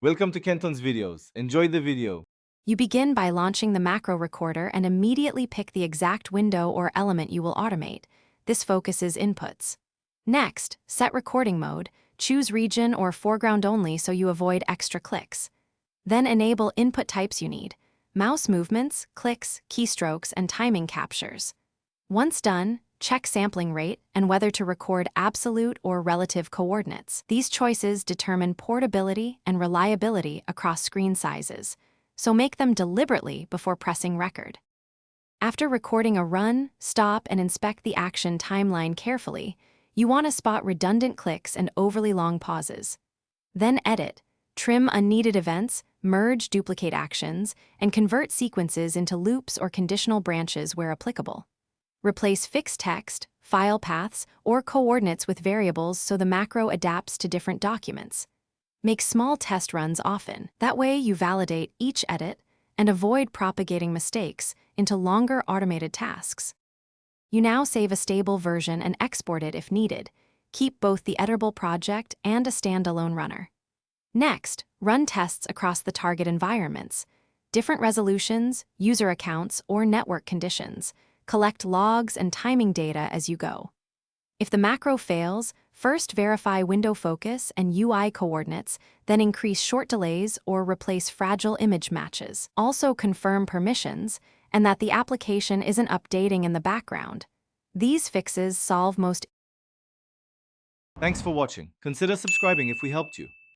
Welcome to Kenton's videos. Enjoy the video. You begin by launching the macro recorder and immediately pick the exact window or element you will automate. This focuses inputs. Next, set recording mode, choose region or foreground only so you avoid extra clicks. Then enable input types you need: mouse movements, clicks, keystrokes, and timing captures. Once done, check sampling rate and whether to record absolute or relative coordinates. These choices determine portability and reliability across screen sizes, so make them deliberately before pressing record. After recording a run, stop and inspect the action timeline carefully. You want to spot redundant clicks and overly long pauses. Then edit, trim unneeded events, merge duplicate actions, and convert sequences into loops or conditional branches where applicable. Replace fixed text, file paths, or coordinates with variables so the macro adapts to different documents. Make small test runs often. That way you validate each edit and avoid propagating mistakes into longer automated tasks. You now save a stable version and export it if needed. Keep both the editable project and a standalone runner. Next, run tests across the target environments, different resolutions, user accounts, or network conditions. Collect logs and timing data as you go. If the macro fails, first verify window focus and UI coordinates, then increase short delays or replace fragile image matches. Also confirm permissions and that the application isn't updating in the background. These fixes solve most. Thanks for watching. Consider subscribing if we helped you.